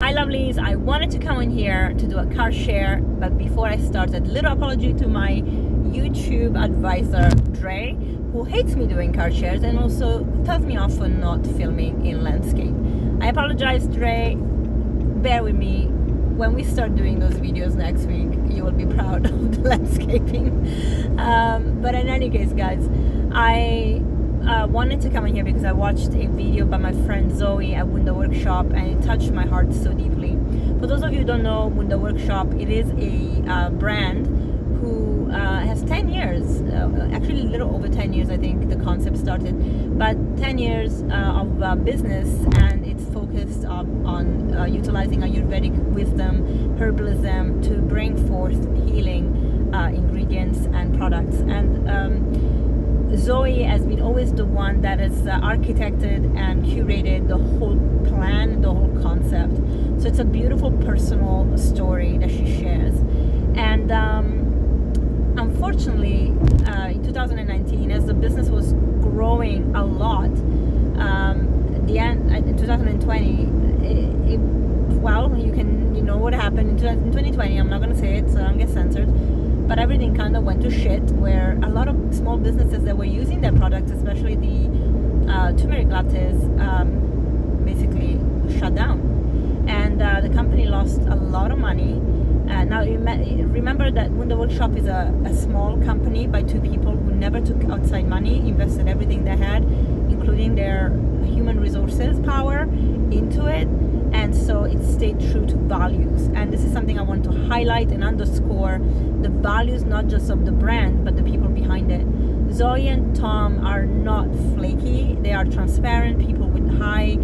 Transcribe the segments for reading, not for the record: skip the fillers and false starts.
Hi lovelies, I wanted to come in here to do a car share, but before I started, little apology to my YouTube advisor Dre, who hates me doing car shares and also tells me off for not filming in landscape. I apologize, Dre. Bear with me. When we start doing those videos next week, you will be proud of the landscaping. But in any case, guys, I wanted to come in here because I watched a video by my friend Zoe at Window Workshop, and it touched my heart so deeply. For those of you who don't know Window Workshop, it is a brand who has 10 years, actually a little over 10 years I think the concept started, but 10 years of business, and it's focused on utilizing Ayurvedic wisdom, herbalism to bring forth healing ingredients and products. And Zoe has been always the one that has architected and curated the whole plan, the whole concept. So it's a beautiful personal story that she shares. And unfortunately, in 2019, as the business was growing a lot, the end in 2020, you know what happened in 2020. I'm not going to say it, so I don't get censored. But everything kind of went to shit, where a lot of small businesses that were using their products, especially the turmeric lattes, basically shut down. And the company lost a lot of money. Now, remember that Window Workshop is a small company by two people who never took outside money, invested everything they had, including their human resources power, into it. And so it stayed true to values. And this is something I want to highlight and underscore: the values, not just of the brand, but the people behind it. Zoe and Tom are not flaky. They are transparent people with high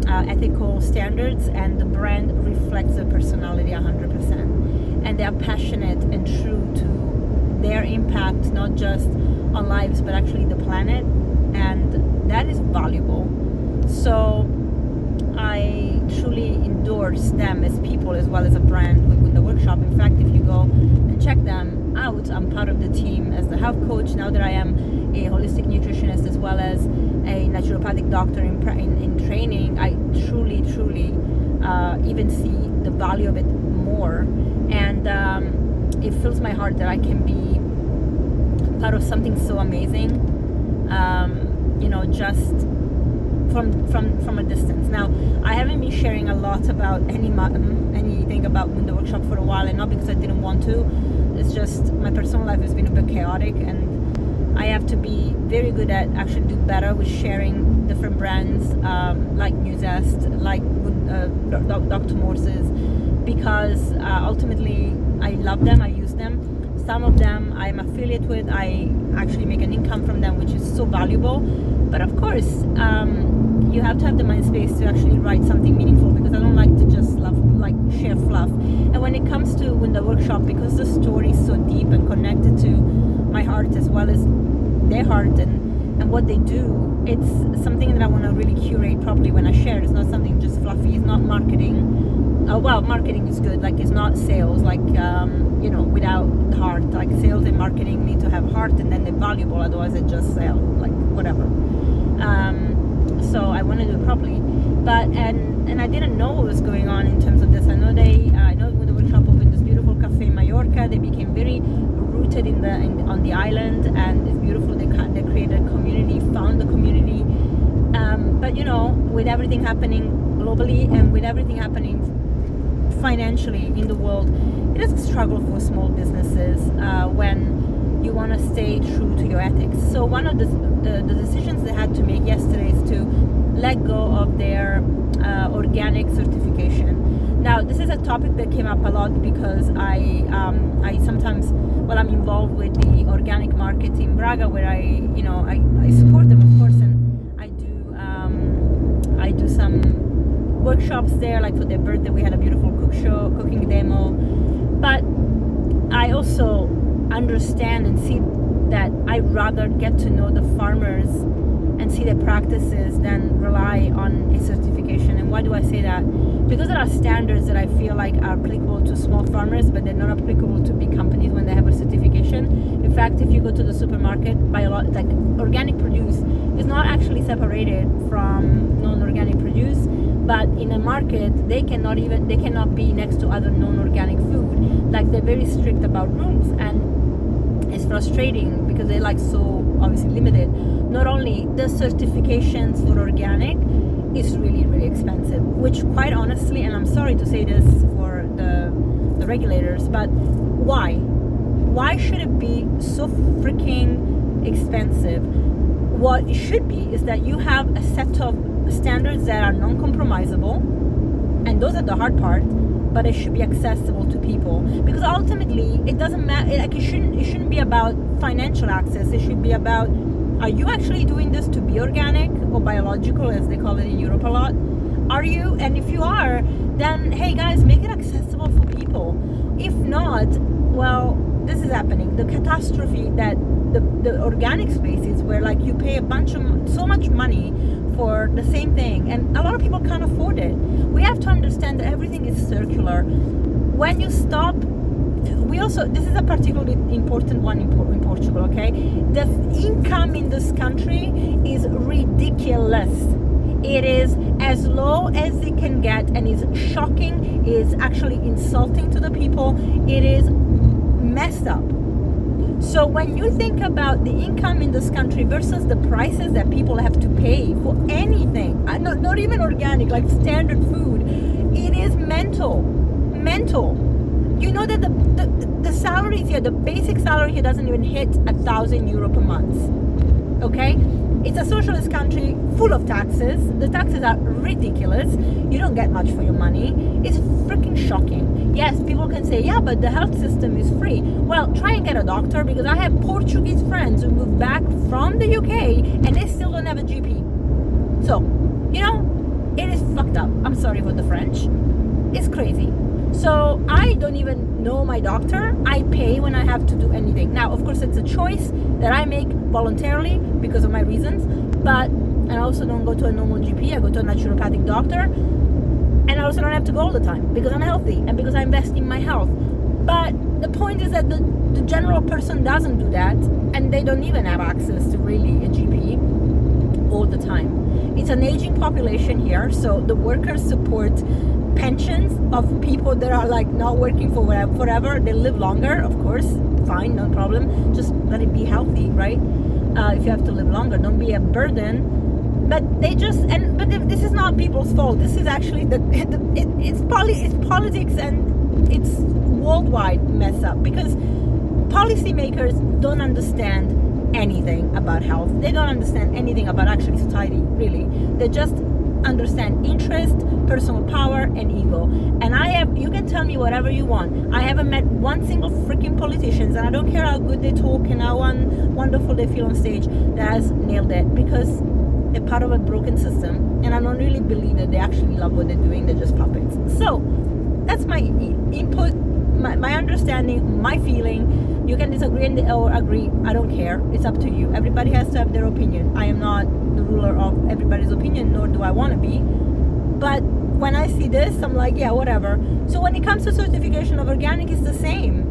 ethical standards, and the brand reflects their personality 100%. And they are passionate and true to their impact, not just on lives, but actually the planet. And that is valuable. So I truly endorse them as people as well as a brand within the workshop. In fact, if you go and check them out, I'm part of the team as the health coach now that I am a holistic nutritionist as well as a naturopathic doctor in training. I truly even see the value of it more, and it fills my heart that I can be part of something so amazing, just from a distance. Now, I haven't been sharing a lot about anything about Window Workshop for a while, and not because I didn't want to. It's just my personal life has been a bit chaotic, and I have to be very good at actually do better with sharing different brands like Nuzest, like Dr. Morse's, because ultimately I love them, I use them. Some of them I'm affiliate with, I actually make an income from them, which is so valuable. But of course, you have to have the mind space to actually write something meaningful, because I don't like to just share fluff. And when it comes to Window Workshop, because the story is so deep and connected to my heart as well as their heart and what they do, it's something that I want to really curate properly when I share. It's not something just fluffy. It's not marketing. Marketing is good. Like, it's not sales. Without heart. Like, sales and marketing need to have heart, and then they're valuable. Otherwise, they just sell. Like, whatever. So I want to do it properly. But and I didn't know what was going on in terms of this. I know when the workshop opened this beautiful cafe in Mallorca, they became very rooted on the island, and it's beautiful. They created a community, found the community. But with everything happening globally and with everything happening financially in the world, it is a struggle for small businesses when you want to stay true to your ethics. So one of the decisions they had to make yesterday is to let go of their organic certification. Now, this is a topic that came up a lot because I sometimes, I'm involved with the organic market in Braga, where I support them, of course, and I do some workshops there. Like for their birthday, we had a beautiful cooking demo. But I also understand and see that I'd rather get to know the farmers and see their practices than rely on a certification. And why do I say that? because there are standards that I feel like are applicable to small farmers, but they're not applicable to big companies when they have a certification. In fact, if you go to the supermarket, like organic produce is not actually separated from non-organic produce, but in a market they cannot be next to other non-organic food. Like they're very strict about rules, and it's frustrating because they're like so obviously limited. Not only the certifications for organic is really, really expensive, which quite honestly, and I'm sorry to say this for the regulators, but why should it be so freaking expensive? What it should be is that you have a set of standards that are non-compromisable, and those are the hard part, but it should be accessible to people, because ultimately it doesn't matter. Like it shouldn't be about financial access. It should be about, are you actually doing this to be organic or biological, as they call it in Europe a lot? Are you? And if you are, then hey guys, make it accessible for people. If not, well, this is happening. The catastrophe that the organic spaces, where like you pay so much money for the same thing, and a lot of people can't afford it. We have to understand that everything is circular. When you stop, this is a particularly important one in Portugal, okay? The income in this country is ridiculous. It is as low as it can get, and is shocking, is actually insulting to the people. It is messed up. So when you think about the income in this country versus the prices that people have to pay for anything, not even organic, like standard food, it is mental. You know that the salaries here, the basic salary here doesn't even hit €1,000 per month. Okay? It's a socialist country full of taxes. The taxes are ridiculous. You don't get much for your money. It's freaking shocking. Yes, people can say, yeah, but the health system is free. Well, try and get a doctor, because I have Portuguese friends who moved back from the UK and they still don't have a GP. So, it is fucked up. I'm sorry for the French. It's crazy. So I don't even know my doctor. I pay when I have to do anything. Now, of course, it's a choice that I make voluntarily because of my reasons, but I also don't go to a normal GP. I go to a naturopathic doctor, and I also don't have to go all the time because I'm healthy and because I invest in my health. But the point is that the general person doesn't do that, and they don't even have access to really a GP all the time. It's an aging population here, so the workers support pensions of people that are like not working for forever. They live longer, of course, fine, no problem. Just let it be healthy, right? If you have to live longer, don't be a burden. But this is not people's fault. This is actually it's politics, and it's worldwide mess up, because policymakers don't understand anything about health. They don't understand anything about actually society, really. They just understand interest, personal power, and ego. And you can tell me whatever you want. I haven't met one single freaking politician, and I don't care how good they talk and how wonderful they feel on stage, that has nailed it, because they're part of a broken system, and I don't really believe that they actually love what they're doing. They're just puppets. So that's my input, my understanding, my feeling. You can disagree or agree. I don't care. It's up to you. Everybody has to have their opinion. I am not the ruler of everybody's opinion, nor do I want to be. But when I see this, I'm like, yeah, whatever. So when it comes to certification of organic, it's the same.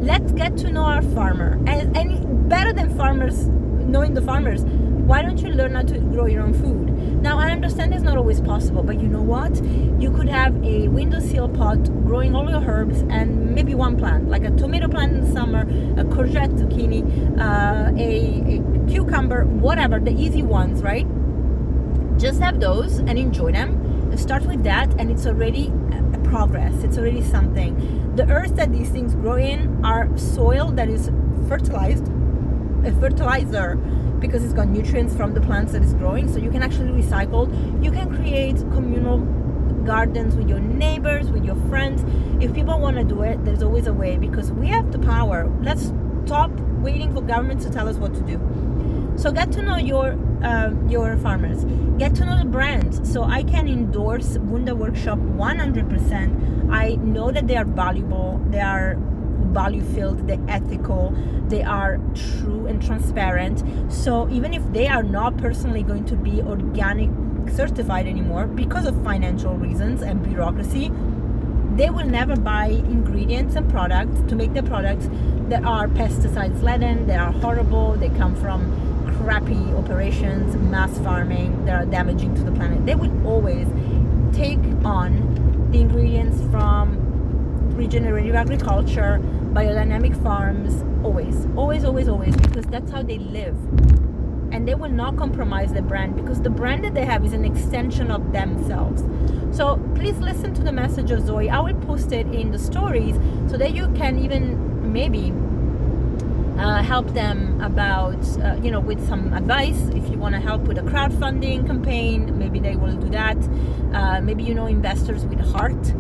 Let's get to know our farmer. And better than farmers, knowing the farmers, why don't you learn how to grow your own food? Now, I understand it's not always possible, but you know what? You could have a windowsill pot growing all your herbs and maybe one plant, like a tomato plant in the summer, a courgette, zucchini, a cucumber, whatever, the easy ones, right? Just have those and enjoy them. Start with that, and it's already a progress. It's already something. The earth that these things grow in are soil that is fertilized, a fertilizer, because it's got nutrients from the plants that it's growing. So you can actually recycle. You can create communal gardens with your neighbors, with your friends. If people want to do it, there's always a way, because we have the power. Let's stop waiting for government to tell us what to do. So get to know your farmers. Get to know the brands. So I can endorse Wunder Workshop 100%. I know that they are valuable. They are value-filled, they're ethical, they are true and transparent. So even if they are not personally going to be organic certified anymore because of financial reasons and bureaucracy. They will never buy ingredients and products to make their products that are pesticides laden, that are horrible, they come from crappy operations, mass farming, that are damaging to the planet. They will always take on the ingredients from regenerative agriculture, biodynamic farms, always, because that's how they live. And they will not compromise the brand, because the brand that they have is an extension of themselves. So please listen to the message of Zoe. I will post it in the stories so that you can even maybe help them about, with some advice. If you want to help with a crowdfunding campaign, maybe they will do that. Maybe investors with heart,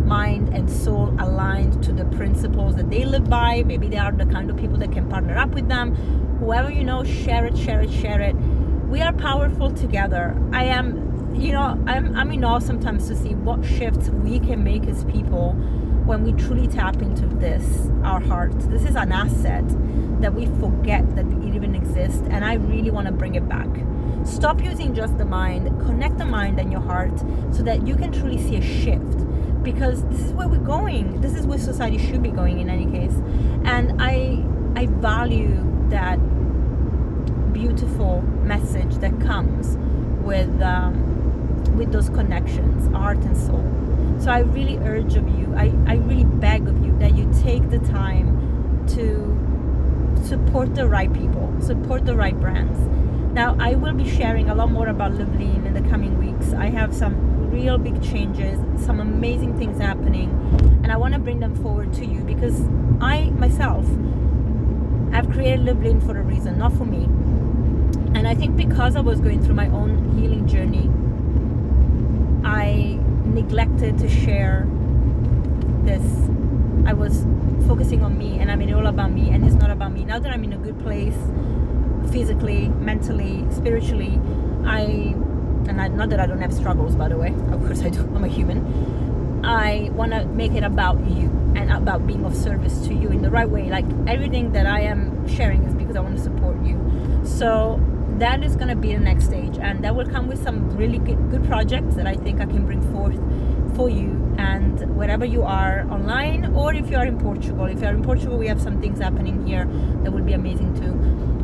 mind, and soul aligned to the principles that they live by. Maybe they are the kind of people that can partner up with them. Whoever share it. We are powerful together. I'm in awe sometimes to see what shifts we can make as people when we truly tap into this, our heart. This is an asset that we forget that it even exists, and I really want to bring it back. Stop using just the mind, connect the mind and your heart so that you can truly see a shift, because this is where we're going. This is where society should be going in any case. And I value that beautiful message that comes with those connections, heart and soul. So I really urge of you, I really beg of you that you take the time to support the right people, support the right brands. Now, I will be sharing a lot more about Live Lean in the coming weeks. I have some real big changes, some amazing things happening, and I want to bring them forward to you, because I myself have created Live Lean for a reason, not for me. And I think because I was going through my own healing journey, I neglected to share this. I was focusing on me, and I made it all about me, and it's not about me. Now that I'm in a good place, physically, mentally, spiritually, not that I don't have struggles, by the way, of course I do, I'm a human. I want to make it about you and about being of service to you in the right way. Like, everything that I am sharing is because I want to support you. So that is going to be the next stage, and that will come with some really good projects that I think I can bring forth for you. And wherever you are online, or if you are in Portugal, we have some things happening here that will be amazing too.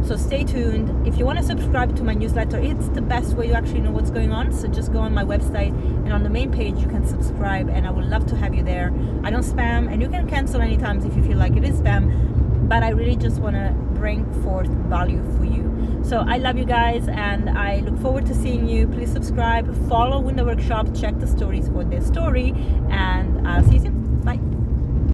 So stay tuned. If you want to subscribe to my newsletter, it's the best way to actually know what's going on. So just go on my website, and on the main page you can subscribe, and I would love to have you there. I don't spam, and you can cancel anytime if you feel like it is spam, but I really just want to bring forth value for you. So I love you guys, and I look forward to seeing you. Please subscribe, follow Win the Workshop, check the stories for this story, and I'll see you soon.